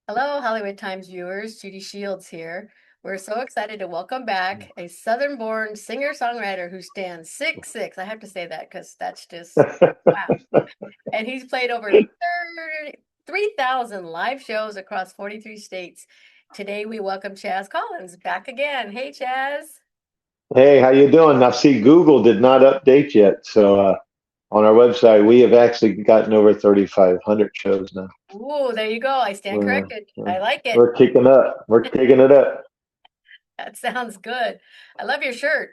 Hello, Hollywood Times viewers. Judy Shields here. We're so excited to welcome back a Southern-born singer-songwriter who stands 6'6". I have to say that because that's just wow. And he's played over 3,000 live shows across 43 states. Today we welcome Chaz Collins back again. Hey, Chaz. Hey, how you doing? I see Google did not update yet. On our website, we have actually gotten over 3,500 shows now. Ooh, there you go. I stand We're, corrected. we're, I like it. we're kicking up. We're kicking it up. That sounds good. I love your shirt.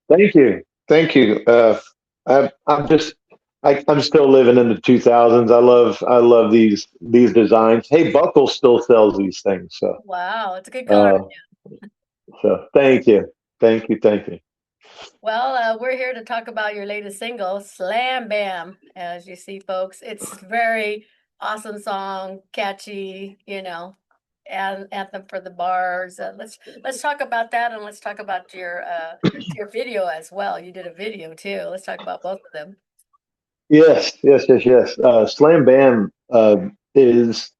Thank you. Thank you. I'm just, I'm still living in the 2000s. I love these designs. Hey, Buckle still sells these things. Wow, it's a good color. Uh, so thank you. Thank you. Thank you. Well, we're here to talk about your latest single, Slam Bam. As you see, folks, it's very awesome song, catchy, and anthem for the bars. Let's talk about that, and let's talk about your video as well. You did a video too. Let's talk about both of them. Yes, yes, yes, yes. Slam Bam is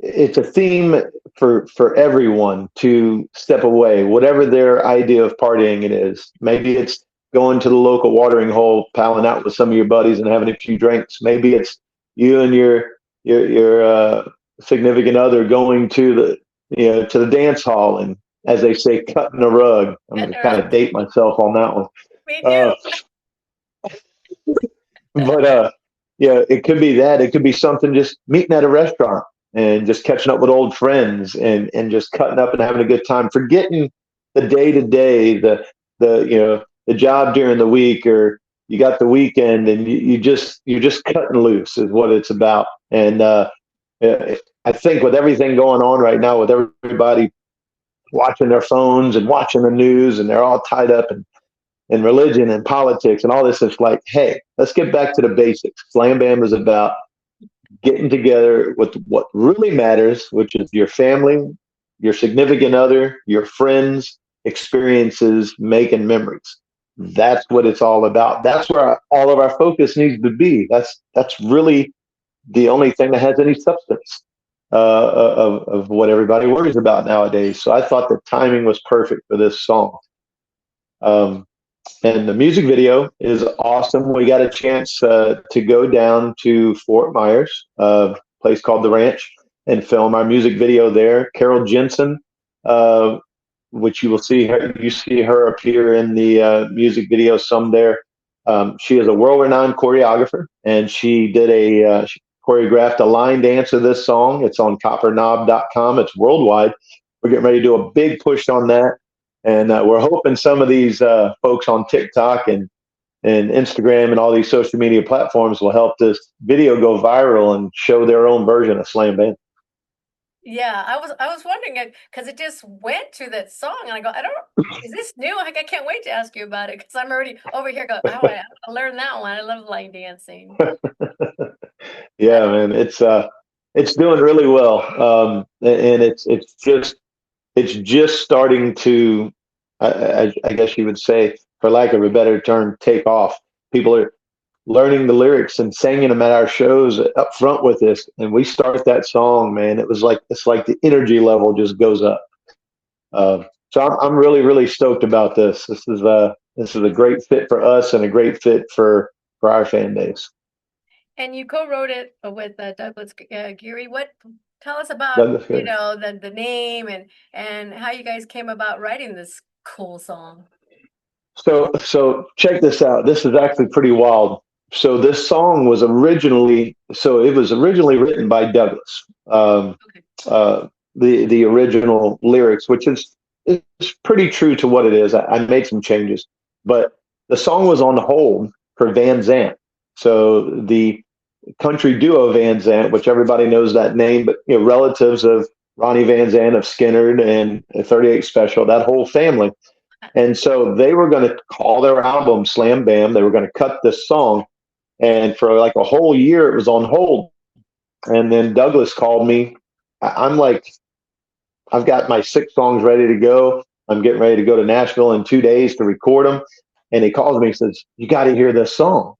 it's a theme for everyone to step away, whatever their idea of partying it is. Maybe it's going to the local watering hole, palling out with some of your buddies and having a few drinks. Maybe it's you and your significant other going to the dance hall and, as they say, cutting a rug. I'm going Getting to kind around, of date myself on that one. me Uh, too. but yeah, it could be that. It could be something just meeting at a restaurant and just catching up with old friends and just cutting up and having a good time, forgetting the day to day, the job during the week, or you got the weekend and you're just cutting loose is what it's about. And I think with everything going on right now, with everybody watching their phones and watching the news, and they're all tied up in religion and politics and all this. It's like, hey, let's get back to the basics. Slam Bam is about getting together with what really matters, which is your family, your significant other, your friends, experiences, making memories. That's what it's all about. That's where all of our focus needs to be. That's really the only thing that has any substance of what everybody worries about nowadays. So I thought the timing was perfect for this song. Um, and the music video is awesome. We got a chance to go down to Fort Myers, a place called The Ranch, and film our music video there. Carol Jensen, uh, which you see her appear in the music video some there. She is a world-renowned choreographer, and she choreographed a line dance of this song. It's on copperknob.com. It's worldwide. We're getting ready to do a big push on that. And we're hoping some of these folks on TikTok and Instagram and all these social media platforms will help this video go viral and show their own version of Slam Bam. Yeah, I was wondering because it just went to that song, and I go, I don't. Is this new? Like, I can't wait to ask you about it because I'm already over here going, I want to learn that one. I love line dancing. Yeah, man, it's doing really well, and it's just starting to, I guess you would say, for lack of a better term, take off. People are learning the lyrics and singing them at our shows up front with us, and we start that song, man. It's like the energy level just goes up. So I'm really really stoked about this. This is a great fit for us and a great fit for our fan base. And you co-wrote it with Douglas Geary. What? Tell us about Douglas Gery. the name and how you guys came about writing this cool song. So check this out. This is actually pretty wild. So this song it was originally written by Douglas. Okay. The original lyrics, which is pretty true to what it is. I made some changes, but the song was on hold for Van Zant. So the country duo Van Zant, which everybody knows that name, but relatives of Ronnie Van Zant of Skinner and 38 Special, that whole family. And so they were going to call their album Slam Bam. They were going to cut this song. And for like a whole year, it was on hold. And then Douglas called me. I'm like, I've got my 6 songs ready to go. I'm getting ready to go to Nashville in 2 days to record them. And he calls me and says, "You got to hear this song."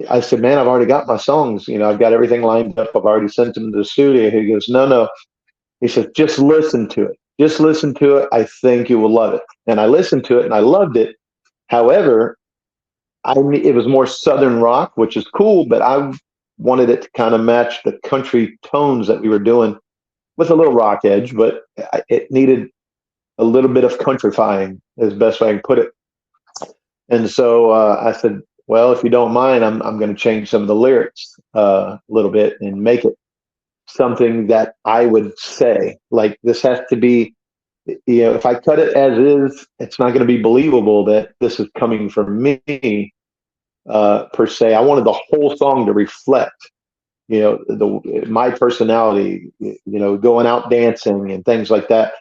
I said, man, I've already got my songs. I've got everything lined up. I've already sent them to the studio. He goes, no, no. He said, just listen to it. Just listen to it. I think you will love it. And I listened to it and I loved it. However, it was more Southern rock, which is cool, but I wanted it to kind of match the country tones that we were doing with a little rock edge, but it needed a little bit of countrifying, is the best way I can put it. And so I said, well, if you don't mind, I'm going to change some of the lyrics a little bit and make it something that I would say. Like, this has to be, if I cut it as is, it's not going to be believable that this is coming from me per se. I wanted the whole song to reflect, my personality, going out dancing and things like that.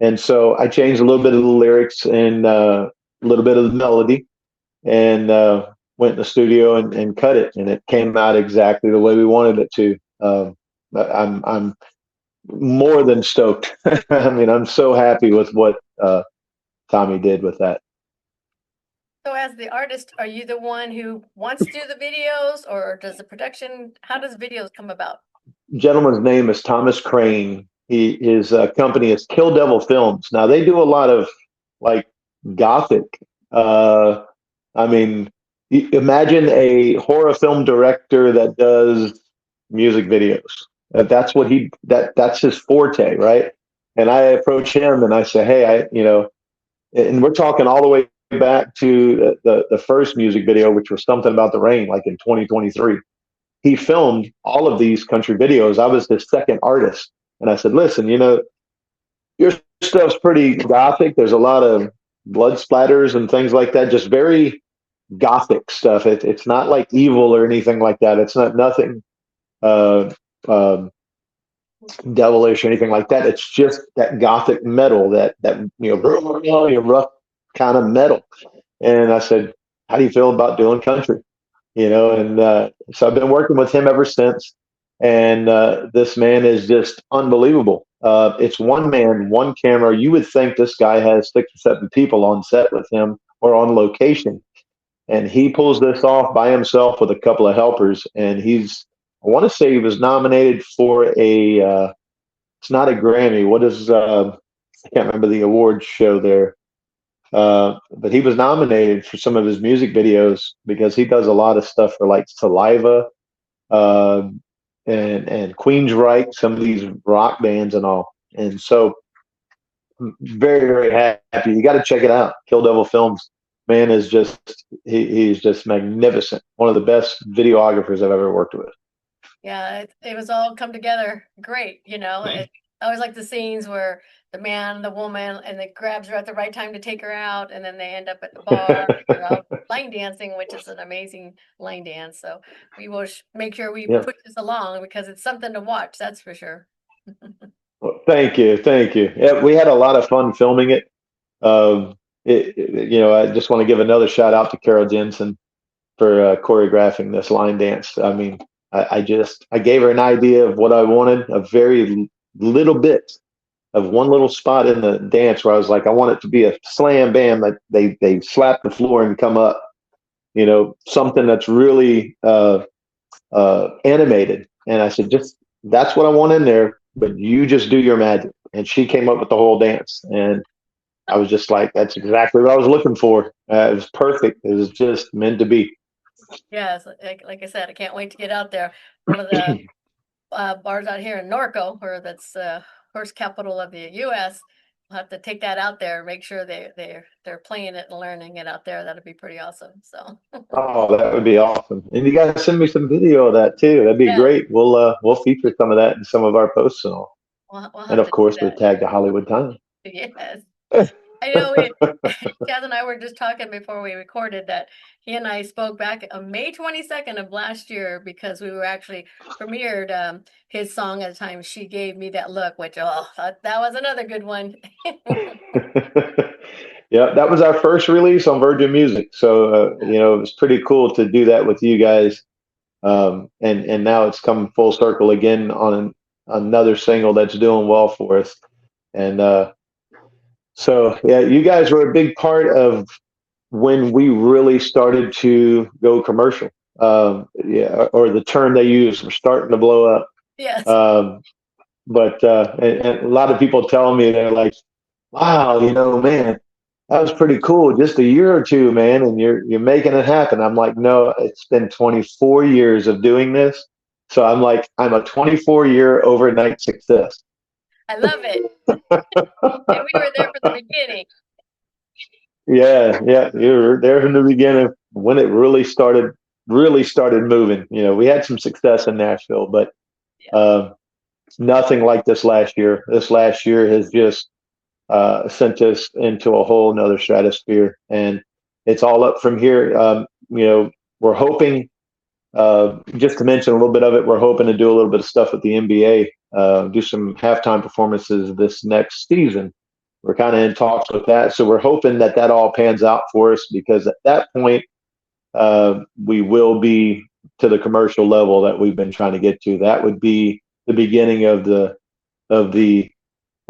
And so I changed a little bit of the lyrics and a little bit of the melody, and went in the studio and cut it, and it came out exactly the way we wanted it to. I'm more than stoked. I mean, I'm so happy with what Tommy did with that. So as the artist, are you the one who wants to do the videos, or does the production, how does videos come about? Gentleman's name is Thomas Crane. His company is Kill Devil Films. Now they do a lot of like gothic. I mean, imagine a horror film director that does music videos. That's his forte, right? And I approach him and I say, hey, and we're talking all the way back to the first music video, which was Something About the Rain, like in 2023. He filmed all of these country videos. I was the second artist. And I said, listen, your stuff's pretty gothic. There's a lot of blood splatters and things like that. Just very gothic stuff. It's not like evil or anything like that. It's not nothing uh, um, devilish or anything like that. It's just that gothic metal, that rough kind of metal. And I said, how do you feel about doing country? And so I've been working with him ever since. And this man is just unbelievable. It's one man, one camera. You would think this guy has 6 or 7 people on set with him or on location. And he pulls this off by himself with a couple of helpers. And I want to say he was nominated for it's not a Grammy. What is, I can't remember the awards show there. But he was nominated for some of his music videos because he does a lot of stuff for like Saliva, uh, and Queensryche, some of these rock bands and all. And so, very, very happy. You got to check it out. Kill Devil Films. Man is he's just magnificent. One of the best videographers I've ever worked with. Yeah, it was all come together great. I always like the scenes where the man, the woman, and they grabs her at the right time to take her out, and then they end up at the bar, line dancing, which is an amazing line dance. So we will make sure we Yeah. push this along because it's something to watch, that's for sure. Well, thank you, thank you. Yeah, we had a lot of fun filming it. I just want to give another shout out to Carol Jensen for choreographing this line dance. I mean, I gave her an idea of what I wanted, a very little bit of one little spot in the dance where I was like, I want it to be a slam bam that they slap the floor and come up, something that's really animated. And I said, just that's what I want in there, but you just do your magic. And she came up with the whole dance, and I was just like, that's exactly what I was looking for. It was perfect. It was just meant to be. Yes, like I said, I can't wait to get out there. One of the bars out here in Norco, or that's horse capital of the U.S. We'll have to take that out there and make sure they're playing it and learning it out there. That'd be pretty awesome. So Oh, that would be awesome. And you guys send me some video of that too. That'd be yeah, great. We'll feature some of that in some of our posts and all. we'll And have of to do course, we'll that. tag the Hollywood Times. Yes. I know Chaz and I were just talking before we recorded that he and I spoke back on May 22nd of last year because we were actually premiered his song at the time. She Gave Me That Look, which, that was another good one. Yeah, that was our first release on Virgin Music. So, it was pretty cool to do that with you guys. And now it's come full circle again on another single that's doing well for us. And so, yeah, you guys were a big part of when we really started to go commercial. Yeah, or the term they use, we're starting to blow up. Yes. Um, but and a lot of people tell me they're like, "Wow, man, that was pretty cool. Just a year or two, man, and you're making it happen." I'm like, "No, it's been 24 years of doing this." So I'm like, I'm a 24-year overnight success. I love it. And we were there for the beginning. Yeah, yeah, you were there from the beginning when it really started moving. We had some success in Nashville, but Yeah. uh, nothing like this last year. This last year has just sent us into a whole nother stratosphere, and it's all up from here. We're hoping, just to mention a little bit of it, we're hoping to do a little bit of stuff with the NBA, do some halftime performances this next season. We're kind of in talks with that, so we're hoping that that all pans out for us because at that point, we will be to the commercial level that we've been trying to get to. That would be the beginning of the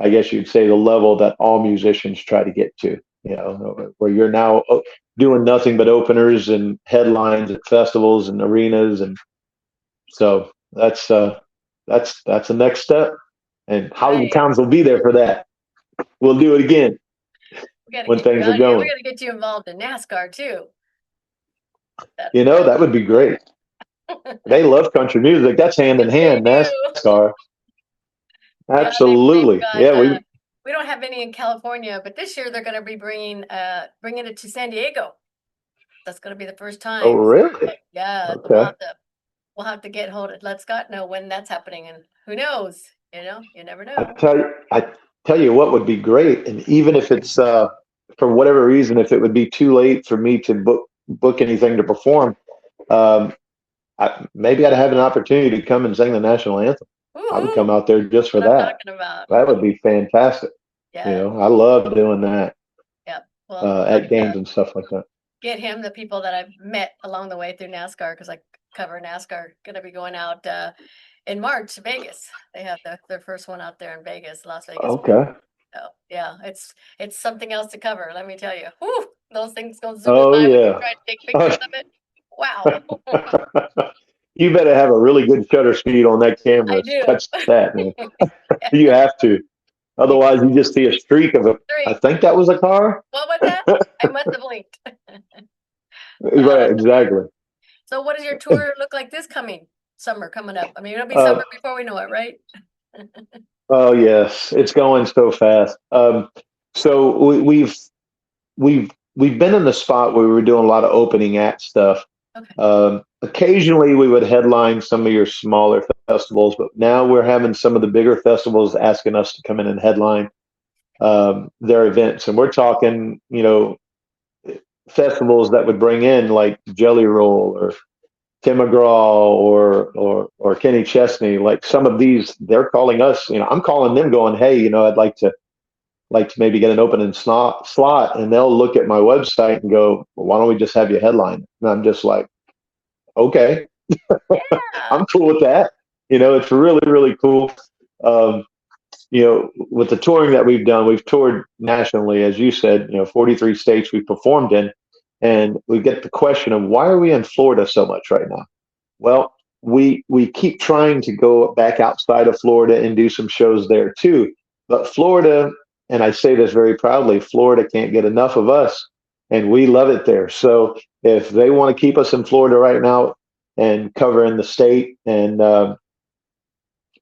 I guess you'd say the level that all musicians try to get to, where you're now doing nothing but openers and headlines at festivals and arenas. And so that's the next step. And Hollywood Right. Towns will be there for that. We'll do it again We got to when get you things are out here. We going. got to get you involved in NASCAR too. That would be great. They love country music. That's hand in Yes, they hand, do. NASCAR. Yeah, they've Absolutely. got Yeah, we we don't have any in California, but this year they're going to be bringing it to San Diego. That's going to be the first Oh, time. really? Yeah, so Okay. we'll have to get hold of let Scott know when that's happening, and who knows? You never I know. tell you, I tell you what would be great, and even if it's for whatever reason, if it would be too late for me to book anything to perform, um, maybe I'd have an opportunity to come and sing the national anthem. I would come Woohoo! out there just for What I'm that. talking about. That would be fantastic. Yeah, I love doing that yeah. Well, we'll have at to games and stuff like that. get him the people that I've met along the way through NASCAR because I cover NASCAR. Going to be going out in March, Vegas. They have their first one out there in Vegas, Las Vegas. Okay. So yeah, it's something else to cover. Let me tell you. Whew, those things go zooming Oh by when you yeah. try to take pictures of it. Wow, You better have a really good shutter speed on that camera I to do. catch that, man. You have to. You Otherwise, you just see a streak of it. I three. think that was a car. What was that? I must have blinked. Right, exactly. So what does your tour look like this coming summer coming up? I mean, it'll be Uh, summer before we know it, right? oh yes, it's going so fast. So we've been in the spot where we were doing a lot of opening act stuff. Okay. Occasionally, we would headline some of your smaller festivals, but now we're having some of the bigger festivals asking us to come in and headline their events, and we're talking, festivals that would bring in like Jelly Roll or Tim McGraw or Kenny Chesney. Like some of these, they're calling us. I'm calling them, going, "Hey, I'd like to maybe get an opening slot," and they'll look at my website and go, "Well, why don't we just have you headline?" And I'm just like, "Okay, Yeah. I'm cool with that." It's really really cool. Um, with the touring that we've done, we've toured nationally, as you said. 43 states we've performed in, and we get the question of why are we in Florida so much right now? Well, we keep trying to go back outside of Florida and do some shows there too. But Florida, and I say this very proudly, Florida can't get enough of us, and we love it there. So if they want to keep us in Florida right now and covering the state, and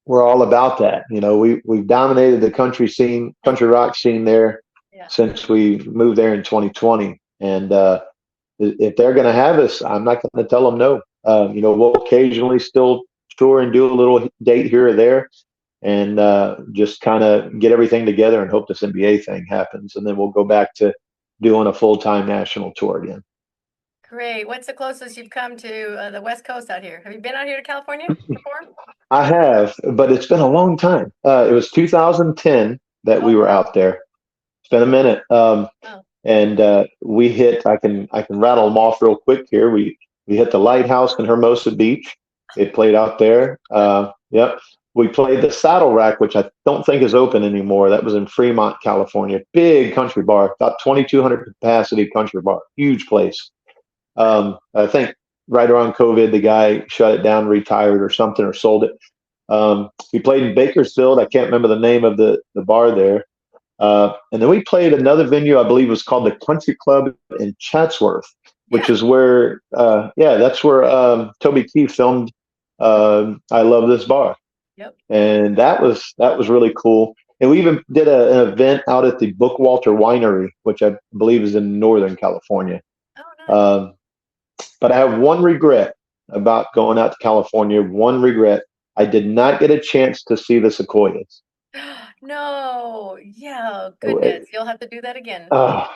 we're all about that. We've dominated the country rock scene there Yeah. since we moved there in 2020, and if they're going to have us, I'm not going to tell them no. We'll occasionally still tour and do a little date here or there, and just kind of get everything together and hope this NBA thing happens, and then we'll go back to doing a full-time national tour again. Great. What's the closest you've come to the West Coast out here? Have you been out here to California before? I have, but it's been a long time. It was 2010 that Oh we were wow. out there. It's been a minute. Oh, And we hit. I can rattle them off real quick here. We hit the Lighthouse in Hermosa Beach. It played out there. Yep. We played the Saddle Rack, which I don't think is open anymore. That was in Fremont, California. Big country bar, about 2,200 capacity country bar, huge place. I think right around COVID, the guy shut it down, retired or something, or sold it. We played in Bakersfield. I can't remember the name of the bar there. And then we played another venue, I believe was called the Country Club in Chatsworth, which Yeah. is where, yeah, that's where Toby Keith filmed I Love This Bar. Yep. And that was really cool. And we even did an event out at the Bookwalter Winery, which I believe is in Northern California. Oh, nice. Um, but I have one regret about going out to California. One regret. I did not get a chance to see the sequoias. No. Yeah. Uh, Goodness. You'll have to do that again. uh,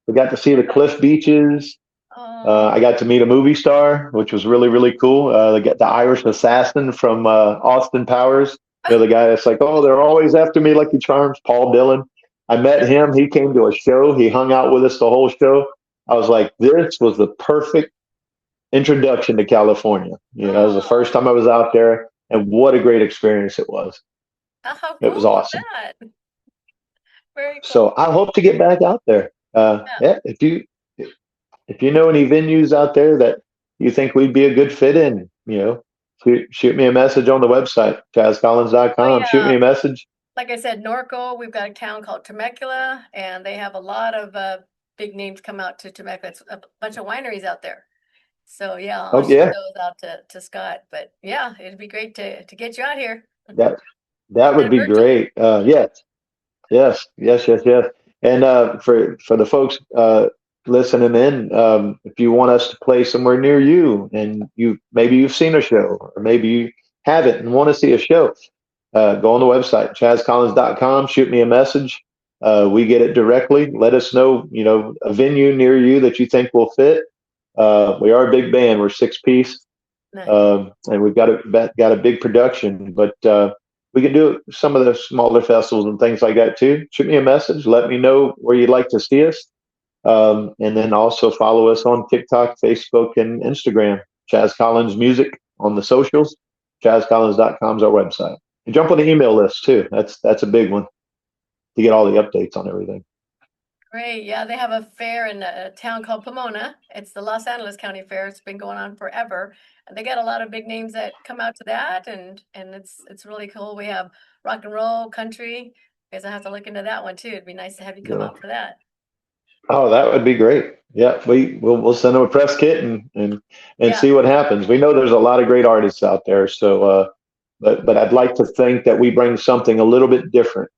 we got to see the cliff beaches. Oh, I got to meet a movie star, which was really, really cool. The Irish assassin from Austin Powers. You know, the guy that's like, oh, they're always after me, Lucky Charms, Paul Dillon. I met him. He came to a show. He hung out with us the whole show. I was like, this was the perfect introduction to California. You know, it was the first oh, time I was out there, and what a great experience it was. how It was cool is awesome. that? Very So cool. I hope to get back out there. Yeah. Yeah, if you know any venues out there that you think we'd be a good fit in, you know, shoot me a message on the website, Oh, jazzcollins.com. Shoot yeah. me a message. Like I said, Norco, we've got a town called Temecula, and they have a lot of big names come out to Temecula. It's a bunch of wineries out there. So yeah, I'll Oh shoot yeah, those out to Scott. But yeah, it'd be great to get you out here. that that would And be virtually. great. Yes, yes. And for the folks listening in, if you want us to play somewhere near you, and maybe you've seen a show, or maybe you haven't and want to see a show, go on the website, chazcollins.com, shoot me a message. We get it directly. Let us know, a venue near you that you think will fit. We are a big band. We're 6 piece, Nice. and we've got a big production. But we can do some of the smaller festivals and things like that too. Shoot me a message. Let me know where you'd like to see us, and then also follow us on TikTok, Facebook, and Instagram. Chaz Collins Music on the socials. ChazCollins.com is our website. And jump on the email list too. That's a big one to get all the updates on everything. Great. Yeah, they have a fair in a town called Pomona. It's the Los Angeles County Fair. It's been going on forever. And they got a lot of big names that come out to that, and it's really cool. We have rock and roll, country. I guess I have to look into that one too. It'd be nice to have you come Yeah. out for that. Oh, that would be great. Yeah, we'll send them a press kit and Yeah. see what happens. We know there's a lot of great artists out there, so but I'd like to think that we bring something a little bit different.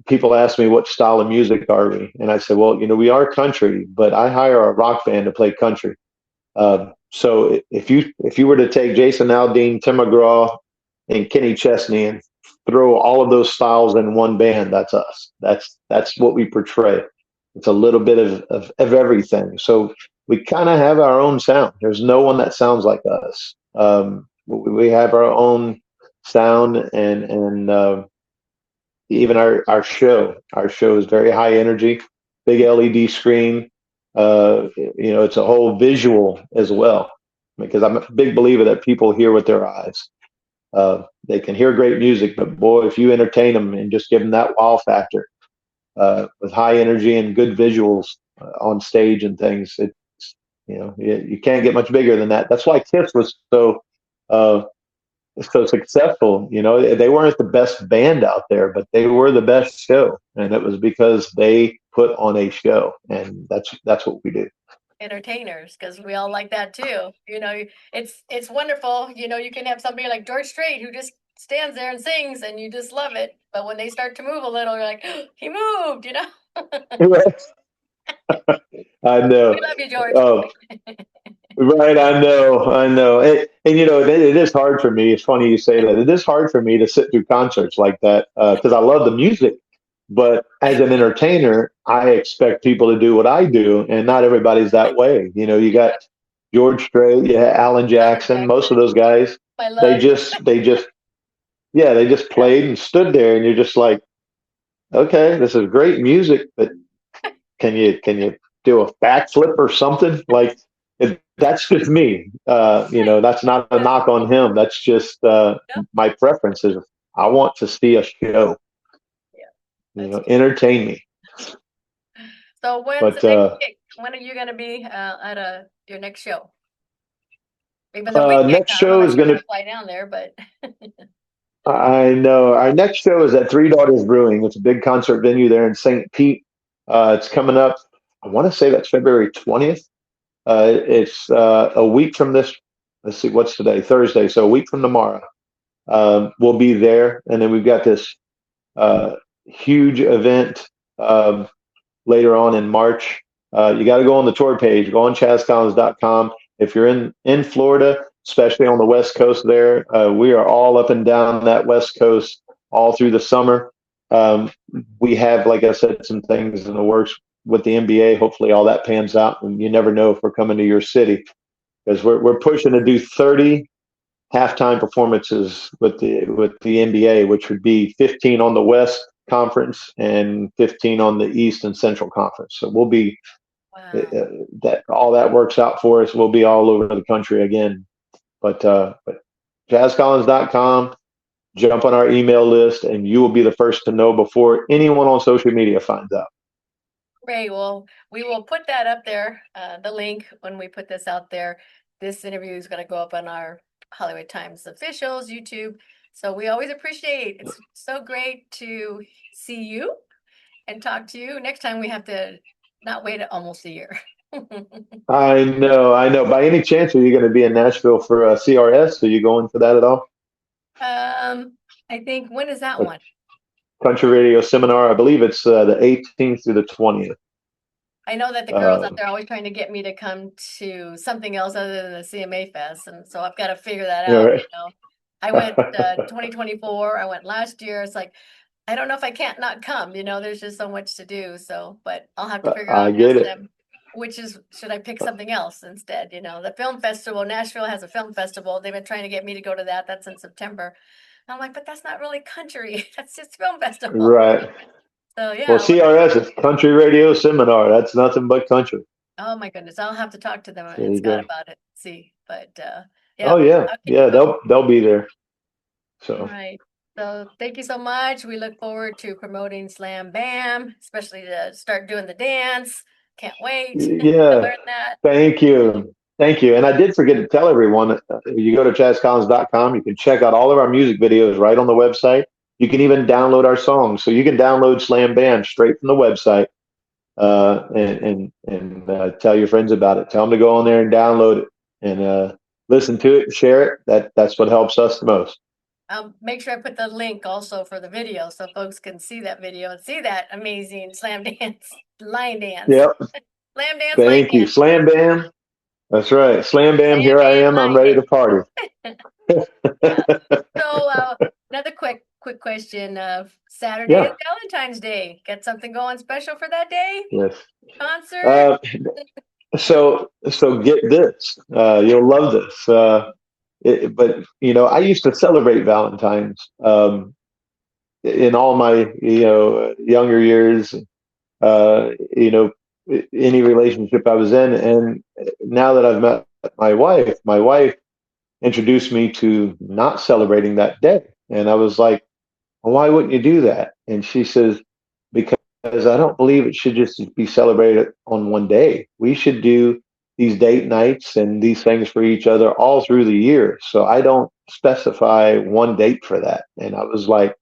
People ask me what style of music are we, and I say, well, we are country, but I hire a rock band to play country. So if you were to take Jason Aldean, Tim McGraw, and Kenny Chesney and throw all of those styles in one band, that's us. That's what we portray. It's a little bit of everything. So we kind of have our own sound. There's no one that sounds like us. We have our own sound, and even our show is very high energy, big LED screen. It's a whole visual as well, because I'm a big believer that people hear with their eyes. They can hear great music, but boy, if you entertain them and just give them that wow factor, with high energy and good visuals on stage and things, you can't get much bigger than that. That's why Kiss was uh, so successful. They weren't the best band out there, but they were the best show, and it was because they put on a show, and that's what we do. Entertainers, because we all like that too. It's wonderful. You can have somebody like George Strait who just stands there and sings, and you just love it. But when they start to move a little, you're like, he moved. I We know. love you, George. Oh, right. I know. And it is hard for me. It's funny you say that. It is hard for me to sit through concerts like that, because I love the music. But as an entertainer, I expect people to do what I do, and not everybody's that way. You got George Strait, yeah, Alan Alan Jackson, most of Jackson, those guys. my They love. just, they just, yeah, they just Yeah, played and stood there, and you're just like, okay, this is great music, but can you do a backflip or something? Like, that's just me. right. That's not a Yeah, knock on him. That's just yep, my preference is I want to see a show. yeah, that's cool. Entertain me. So when's the But next gig? When are you gonna be at a your next show? Even though we can't Next come show unless is we're going going to. to fly down there, but I know our next show is at Three Daughters Brewing. It's a big concert venue there in St. Pete. It's coming up. I want to say that's February 20th. It's a week from this. Let's see, what's today? Thursday. So a week from tomorrow, we'll be there, and then we've got this uh, huge event later on in March. You got to go on the tour page. Go on chazcollins.com. If you're in Florida, especially on the West Coast, there we are all up and down that West Coast all through the summer. We have, like I said, some things in the works with the NBA. Hopefully, all that pans out, and you never know if we're coming to your city because we're pushing to do 30 halftime performances with the NBA, which would be 15 on the West Conference and 15 on the East and Central Conference. So we'll be wow. that all that works out for us. We'll be all over the country again. But jazzcollins.com, jump on our email list, and you will be the first to know before anyone on social media finds out. Great. Well, we will put that up there, the link when we put this out there. This interview is going to go up on our Hollywood Times officials YouTube. So we always appreciate it's so great to see you and talk to you. Next time we have to not wait almost a year. I know, I know. By any chance, are you going to be in Nashville for CRS? Are you going for that at all? I think when is that A one? country radio seminar. I believe it's the 18th through the 20th. I know that the girls out there are always trying to get me to come to something else other than the CMA Fest, and so I've got to figure that out, Right. you know. I went 2024, I went last year. It's like I don't know if I can't not come, you know, there's just so much to do. So, but I'll have to figure I out, get ask it. them which is should I pick something else instead, you know. The film festival, Nashville has a film festival. They've been trying to get me to go to that. That's in September. I'm like, but that's not really country. That's just film festival. Right. So Well, yeah, CRS is Country Radio Seminar. That's nothing but country. oh my goodness, I'll have to talk to them There and you Scott go. about it, see, but, Oh yeah, yeah, okay, yeah. well, They'll be there. all So right. So thank you so much. We look forward to promoting Slam Bam, especially to start doing the dance. Can't wait to yeah. learn that. Thank you. Thank you. And I did forget to tell everyone, you go to chazcollins.com, you can check out all of our music videos right on the website. You can even download our songs. So you can download Slam Bam straight from the website and tell your friends about it. Tell them to go on there and download it and listen to it and share it. That's what helps us the most. Make sure I put the link also for the video so folks can see that video and see that amazing slam dance, line dance, Yep. slam dance, line Thank you. dance, Slam Bam. That's right. Slam Bam. slam Here I bam, am. I'm line ready to dance. party. Yeah. So, another quick question. Saturday is Yeah. Valentine's Day. Got something going special for that day? Yes. Concert? Uh, so get this. You'll love this. But I used to celebrate Valentine's in all my younger years. Uh, you know, any relationship I was in, and now that I've met my wife introduced me to not celebrating that day, and I was like, well, why wouldn't you do that? And she says, because I don't believe it should just be celebrated on one day. We should do these date nights and these things for each other all through the year. So I don't specify one date for that. And I was like,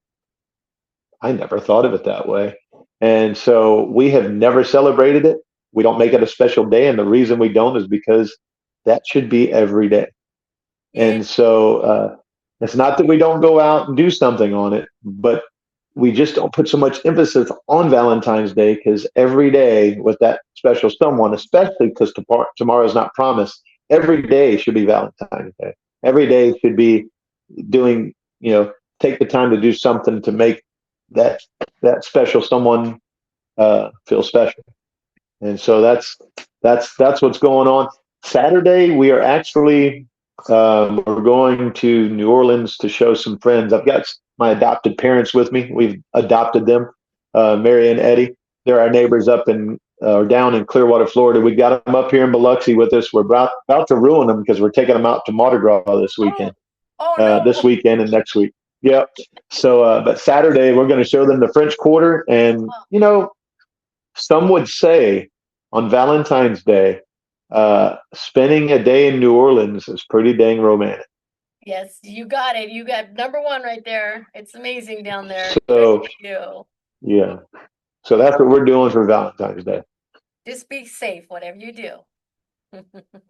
I never thought of it that way. And so we have never celebrated it. We don't make it a special day. And the reason we don't is because that should be every day. Yeah. And so it's not that we don't go out and do something on it, but we just don't put so much emphasis on Valentine's Day because every day with that special someone, especially because tomorrow is not promised, every day should be Valentine's Day. Every day should be doing, take the time to do something to make that special someone feel special. And so that's what's going on. Saturday we are actually we're going to New Orleans to show some friends. I've got my adopted parents with me. We've adopted them, Mary and Eddie. They're our neighbors up in down in Clearwater, Florida. We got them up here in Biloxi with us. We're about to ruin them because we're taking them out to Mardi Gras Oh, oh this no. weekend and next week. Yep. So, but Saturday we're going to show them the French Quarter, and Oh, some would say on Valentine's Day spending a day in New Orleans is pretty dang romantic. Yes, you got it. You got number one right there. It's amazing down there. Good So for you. yeah, so that's what we're doing for Valentine's Day. Just be safe, whatever you do.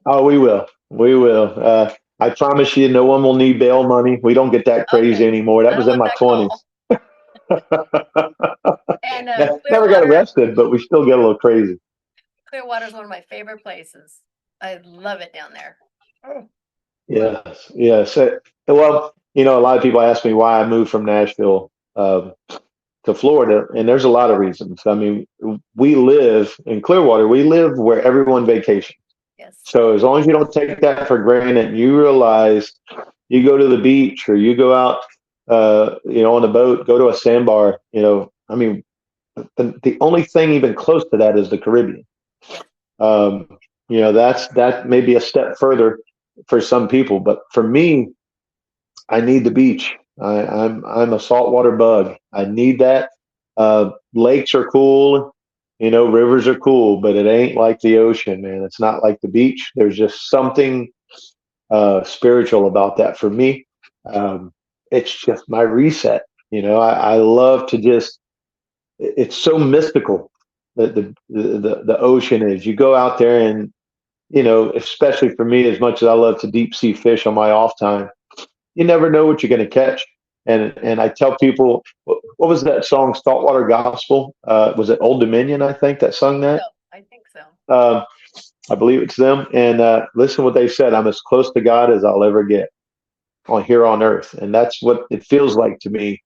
Oh, we will. We will. I promise you, no one will need bail money. We don't get that crazy Okay. anymore. That I don't was in want my that 20s. call. And Never got Clearwater, arrested, but we still get a little crazy. Clearwater is one of my favorite places. I love it down there. Oh, love it. Yes, yes. Well, a lot of people ask me why I moved from Nashville to Florida, and there's a lot of reasons. I mean, we live in Clearwater. We live where everyone vacations. Yes. So as long as you don't take that for granted, and you realize you go to the beach or you go out, on a boat, go to a sandbar. I mean, the only thing even close to that is the Caribbean. Yes. Um, that may be a step further for some people, but for me, I need the beach. I'm a saltwater bug. I need that. Lakes are cool, rivers are cool, but it ain't like the ocean, man. It's not like the beach. There's just something spiritual about that for me. It's just my reset. I love to just. It's so mystical that the ocean is. You go out there and especially for me, as much as I love to deep sea fish on my off time, you never know what you're going to catch. And I tell people, what was that song, Saltwater Gospel? Was it Old Dominion? I think that sung So that. I think so. I believe it's them. And listen, what they said: I'm as close to God as I'll ever get on here on earth, and that's what it feels like to me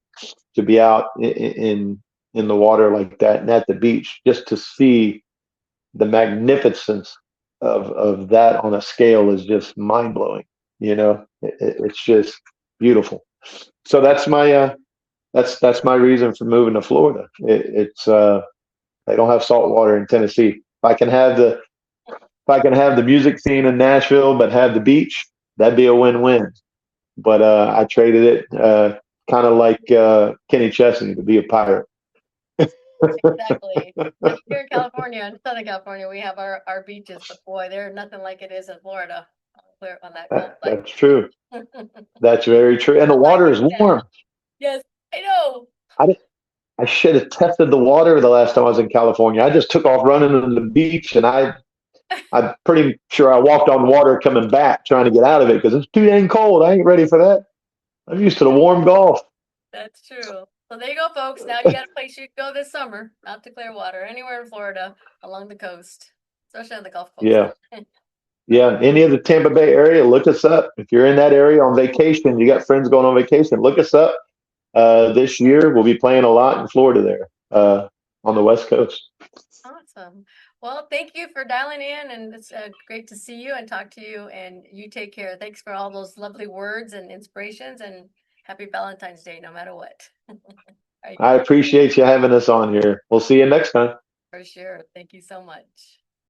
to be out in the water like that and at the beach, just to see the magnificence of that on a scale is just mind blowing. It's just beautiful. So that's my reason for moving to Florida. It's they don't have salt water in Tennessee. If I can have the music scene in Nashville, but have the beach, that'd be a win-win. But I traded it, kind of like Kenny Chesney, to be a pirate. Exactly. And here in California, in Southern California, we have our beaches, but boy, they're nothing like it is in Florida, clear on that Gulf side. That's true. That's very true. And the That's why I water is moved down. warm. Yes, I know. I, I should have tested the water the last time I was in California. I just took off running on the beach, and I'm pretty sure I walked on water coming back trying to get out of it because it's too dang cold. I ain't ready for that. I'm used to the warm Gulf. That's true. So there you go, folks. Now you got a place you can go this summer, out to Clearwater, anywhere in Florida, along the coast, especially on the Gulf Coast. Yeah. Yeah. Any of the Tampa Bay area, look us up. If you're in that area on vacation, you got friends going on vacation, look us up. This year, we'll be playing a lot in Florida there on the West Coast. Awesome. Well, thank you for dialing in, and it's great to see you and talk to you. And you take care. Thanks for all those lovely words and inspirations, and happy Valentine's Day, no matter what. All right, I appreciate you having us on here. We'll see you next time. for sure. Thank you so much.